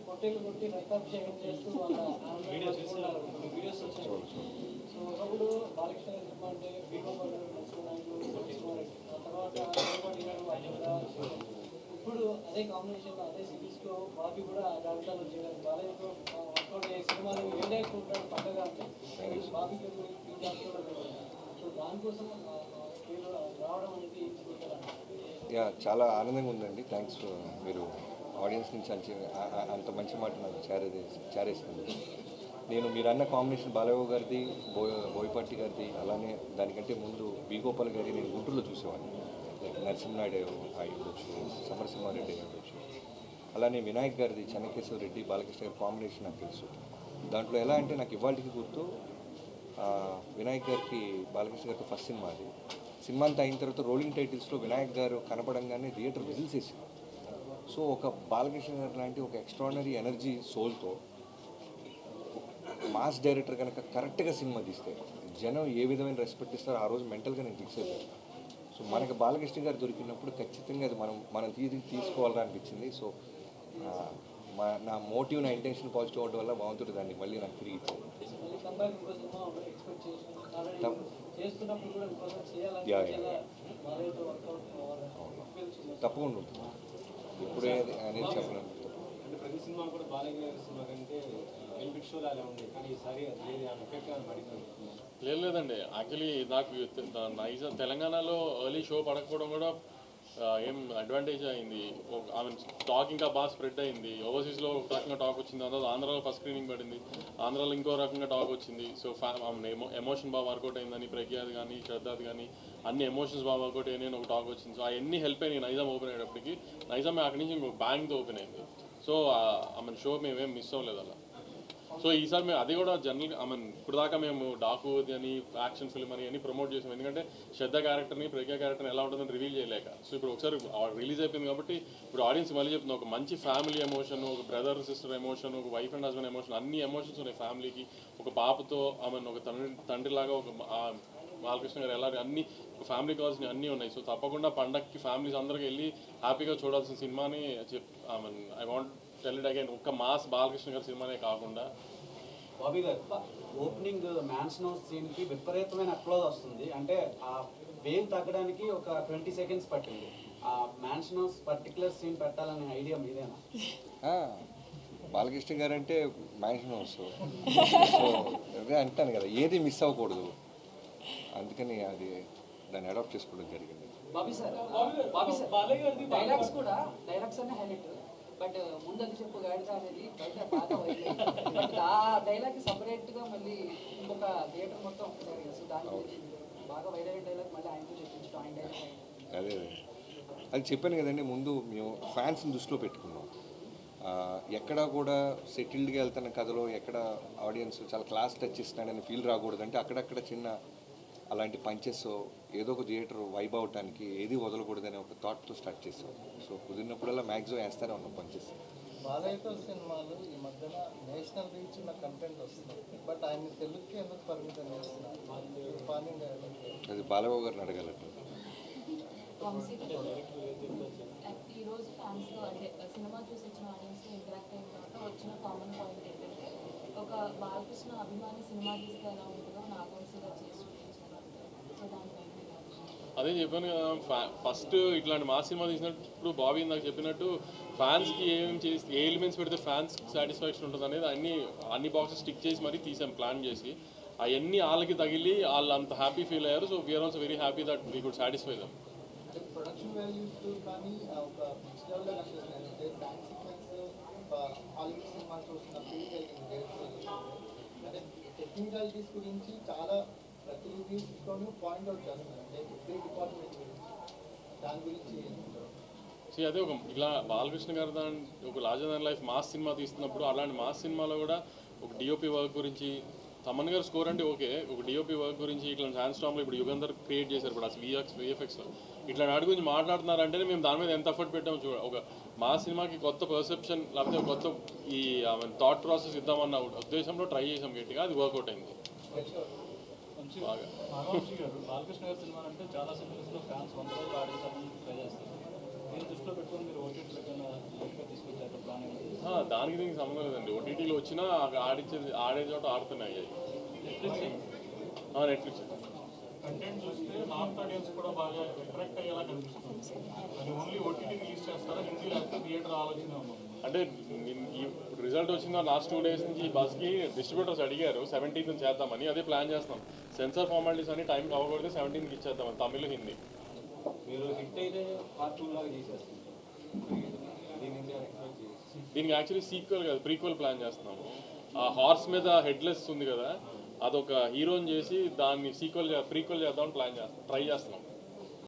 పొట్టేలు కొట్టి రక్తాభిషేకం చేస్తూ వాళ్ళ వీడియోస్ వచ్చాయి. సో ఒకప్పుడు బాలకృష్ణ గారి సినిమా అంటే బీగోపాల్ ఆ తర్వాత ఇప్పుడు అదే కాంబినేషన్లో అదే సిరీస్లో బాబీ కూడా ఆ జాబితాలో చేయాలి. బాలయ్యతో వర్కౌట్ అయ్యే సినిమాలు ఏంటంటే పండగ అంటే బాబీకి ఈ జాబితాలో. సో దానికోసం రావడం అనేది చాలా ఆనందంగా ఉందండి. థ్యాంక్స్. మీరు ఆడియన్స్ నుంచి అంత మంచి మాట నాకు చేరేస్తుంది. మీరు అన్న కాంబినేషన్ బాలయ్య గారిది, బోయపాటి గారిది, అలానే దానికంటే ముందు బీగోపాల్ గారి నేను గుంటూరులో చూసేవాడిని. లైక్ నరసింహనాయుడు అయ్యవచ్చు, సమరసింహారెడ్డి అయ్యవచ్చు, అలానే వినాయక్ గారిది చెన్నకేశ్వర రెడ్డి, బాలకృష్ణ గారి కాంబినేషన్ నాకు తెలుసు. దాంట్లో ఎలా అంటే నాకు ఇవాళకి గుర్తు వినాయక్ గారికి బాలకృష్ణ గారితో ఫస్ట్ సినిమా. అది సినిమా అంతా అయిన తర్వాత రోలింగ్ టైటిల్స్లో వినాయక్ గారు కనపడంగానే థియేటర్ విజిల్స్ వేసింది. సో ఒక బాలకృష్ణ గారు లాంటి ఒక ఎక్స్ట్రాడినరీ ఎనర్జీ సోల్తో మాస్ డైరెక్టర్ కనుక కరెక్ట్గా సినిమా తీస్తే జనం ఏ విధమైన రెస్పెక్ట్ ఇస్తారో ఆ రోజు మెంటల్గా నేను ఫిక్స్ అయిపోయాను. సో మనకు బాలకృష్ణ గారు దొరికినప్పుడు ఖచ్చితంగా అది మనం తీసుకోవాలని అనిపించింది. సో నా మోటివ్, నా ఇంటెన్షన్ పాజిటివ్ అవడం వల్ల బాగుంటుంది. దాన్ని మళ్ళీ నాకు తిరిగి ఇచ్చాను. తప్పకుండా ఉంటుంది. ఇప్పుడే అనేది చెప్పలేము. ప్రతి సినిమా కూడా బాలయ్య గారి సినిమా కంటే బెనిఫిట్ షో అలా ఉంది, కానీ ఈసారి లేదండి. యాక్చువల్లీ నాకు తెలంగాణలో ఎర్లీ షో పడకపోవడం కూడా ఏం అడ్వాంటేజ్ అయింది. ఐ మీన్ టాక్ ఇంకా బాగా స్ప్రెడ్ అయింది. ఓవర్సీస్లో ఒక రకంగా టాక్ వచ్చింది, అందులో ఆంధ్రాలో ఫస్ట్ స్క్రీనింగ్ పడింది, ఆంధ్రాలో ఇంకో రకంగా టాక్ వచ్చింది. సో ఎమోషన్ బాగా వర్కౌట్ అయిందని ప్రజ్ఞాది కానీ శ్రద్ధాది కానీ అన్ని ఎమోషన్స్ బాగా వర్కౌట్ అయ్యాయని ఒక టాక్ వచ్చింది. సో అవన్నీ హెల్ప్ అయినాయి. నైజాం ఓపెన్ అయ్యేటప్పటికి నైజాం అక్కడి నుంచి ఇంకొక బ్యాంక్తో ఓపెన్ అయింది. సో ఐ మీన్ షో మేమేం మిస్ అవ్వలేదు అలా. సో ఈసారి మేము అది కూడా జనరల్గా ఐ మీన్ ఇప్పుడు దాకా మేము డాకు అని యాక్షన్ ఫిల్మ్ అని ప్రమోట్ చేసాం. ఎందుకంటే శ్రద్ధ క్యారెక్టర్ని, ప్రజ్ఞా క్యారెక్టర్ని ఎలా ఉంటుందని రివీల్ చేయలేక. సో ఇప్పుడు ఒకసారి రిలీజ్ అయిపోయింది కాబట్టి ఇప్పుడు ఆడియన్స్ మళ్ళీ చెప్తుంది, ఒక మంచి ఫ్యామిలీ ఎమోషన్, ఒక బ్రదర్ సిస్టర్ ఎమోషన్, ఒక వైఫ్ అండ్ హస్బెండ్ ఎమోషన్, అన్ని ఎమోషన్స్ ఉన్నాయి ఫ్యామిలీకి. ఒక పాపతో ఐ మీన్ ఒక తండ్రిలాగా ఒక బాలకృష్ణ గారు ఎలా అన్ని ఫ్యామిలీ కావాల్సినవి అన్నీ ఉన్నాయి. సో తప్పకుండా పండగకి ఫ్యామిలీస్ అందరికి వెళ్ళి హ్యాపీగా చూడాల్సిన సినిమాని I mean I want tell it again, ఒక్క మాస్ బాలకృష్ణ గారి సినిమానే కాకుండా. బాబీ గారు ఓపెనింగ్ మ్యాన్షన్ సీన్కి విపరీతమైన అప్లోజ్ వస్తుంది. అంటే ఆ వేవ్ తగ్గడానికి ఒక 20 seconds పట్టింది. ఆ మ్యాన్షన్ హౌస్ పర్టికులర్ సీన్ పెట్టాలనే ఐడియా మీదేనా? బాలకృష్ణ గారు అంటే మ్యాన్షన్ హౌస్. సో అదే అంటాను కదా, ఏది మిస్ అవ్వకూడదు, అందుకని అది దాన్ని అడాప్ట్ చేసుకోవడం జరిగింది. బాబీ సార్ డైలాగ్స్ అనే హైలైట్, బట్ ముందు అది చెప్పు గాడిద అనేది బయట బాగా వైరల్. బట్ ఆ డైలాగ్ సపరేట్గా మళ్ళీ ఇంకొక థియేటర్ మొత్తం ఒక్కసారి సో దాని బాగా వైరల్ డైలాగ్ మళ్ళీ ఆయనతో చెప్పించడం ఆయన డైలాగ్. అదే అది చెప్పాను కదండి, ముందు మేము ఫ్యాన్స్ని దృష్టిలో పెట్టుకున్నాం. ఎక్కడా కూడా సెటిల్డ్గా వెళ్తున్న కథలో ఎక్కడ ఆడియన్స్ చాలా క్లాస్ టచ్ ఇస్తున్నాడని ఫీల్ రాకూడదు. అంటే అక్కడక్కడ చిన్న అలాంటి పంచెస్ ఏదో ఒక థియేటర్ వైబ్ అవటానికి ఏది వదలకూడదనే ఒక థాట్తో స్టార్ట్ చేసాం. సో కుదిరినప్పుడల్లా మ్యాక్సిమం వేస్తూనే ఉన్నాం పంచెస్. బాలయ్యతో సినిమాలు ఈ మధ్యన నేషనల్ రీచ్ ఉన్న కంటెంట్ వస్తుంది, బట్ ఆయన తెలుగుకి ఎందుకు పరిమితం చేస్తున్నారు? అది బాలయ్య గారిని అడగాలంటే. ఈరోజు ఫ్యాన్స్తో అంటే సినిమా చూసి వచ్చిన ఆడియన్స్తో ఇంటరాక్ట్ అయిన తర్వాత వచ్చిన కామన్ పాయింట్ ఏంటంటే ఒక బాలకృష్ణ అభిమాని సినిమా తీస్తే ఎలా ఉంటుందో నాగవంశీగా చేసి అదే చెప్పాను కదా, ఫస్ట్ ఇట్లాంటి మా సినిమా తీసినప్పుడు బాబీ నాకు చెప్పినట్టు ఫ్యాన్స్కి ఏ ఎలిమెంట్స్ పెడితే ఫ్యాన్స్ సాటిస్ఫాక్షన్ ఉంటుంది అనేది అన్ని బాక్సెస్ స్టిక్ చేసి మరీ తీసాం ప్లాన్ చేసి. అవన్నీ వాళ్ళకి తగిలి వాళ్ళు అంత హ్యాపీ ఫీల్ అయ్యారు. So we are also very happy that we could satisfy them. Production values కానీ ఒక నెక్స్ట్ లెవెల్లో కనిపిస్తుంది. హాలీవుడ్ సినిమా చూసిన ఫీల్ కలిగింది. అంటే టెక్నికాలిటీస్ గురించి చాలా ప్రతి రివ్యూస్లోనూ పాయింట్అవుట్ చేస్తున్నారు. అంటే ఎవ్రీ డిపార్ట్మెంట్ గురించి దాని గురించి అదే ఒక ఇలా బాలకృష్ణ గారు ఒక larger than life mass cinema తీస్తున్నప్పుడు అలాంటి మాస్ సినిమాలో కూడా ఒక డిఓపి వర్క్ గురించి, తమన్ గారు స్కోర్ అంటే ఓకే, ఒక డిఓపి వర్క్ గురించి ఇట్లా హ్యాండ్ స్టామ్లో ఇప్పుడు యుగంధర్ క్రియేట్ చేశారు. ఇప్పుడు అసలు విఎఫ్ఎక్స్లో ఇట్లా వాటి గురించి మాట్లాడుతున్నారంటేనే మేము దాని మీద ఎంత ఎఫర్ట్ పెట్టాము చూడ. ఒక మా సినిమాకి కొత్త పర్సెప్షన్ లేకపోతే కొత్త ఈ థాట్ ప్రాసెస్ ఇద్దామన్న ఉద్దేశంలో ట్రై చేసాం గట్టిగా, అది వర్కౌట్ అయింది బాగా. బాలకృష్ణ గారి సినిమా అంటే చాలా సినిమాస్లో ఫ్యాన్స్ 100 రోజులు ఆడియన్స్ ట్రై చేస్తారు. దానికి దీనికి సంబంధం లేదండి. ఓటీటీలో వచ్చినా ఆడే చోట ఆడుతున్నాయి. నెట్ఫ్లిక్స్ కంటెంట్ చూస్తే నార్త్ ఆడియన్స్ కూడా బాగా అట్రాక్ట్ అయ్యేలా కనిపిస్తుంది. అది ఓన్లీ ఓటీటీ రిలీజ్ చేస్తారా, హిందీ లేకపోతే థియేటర్ ఆలోచన ఉంది? అంటే ఈ రిజల్ట్ వచ్చిన లాస్ట్ 2 days నుంచి ఈ బస్కి డిస్ట్రిబ్యూటర్స్ అడిగారు 17th చేద్దామని. అదే ప్లాన్ చేస్తాం. సెన్సార్ ఫార్మాలిటీస్ అని టైం అవ్వకూడదు, 17th ఇచ్చేద్దామని తమిళ్ హిందీ. మీరు హిట్ అయితే కార్టూన్ లాగా చేసేస్తారు. దీనికి యాక్చువల్లీ సీక్వెల్ కాదు, ప్రీక్వెల్ ప్లాన్ చేస్తున్నాము. ఆ హార్స్ మీద హెడ్లెస్ ఉంది కదా, అదొక హీరోని చేసి దాన్ని ప్రీక్వెల్ చేద్దామని ట్రై చేస్తున్నాం.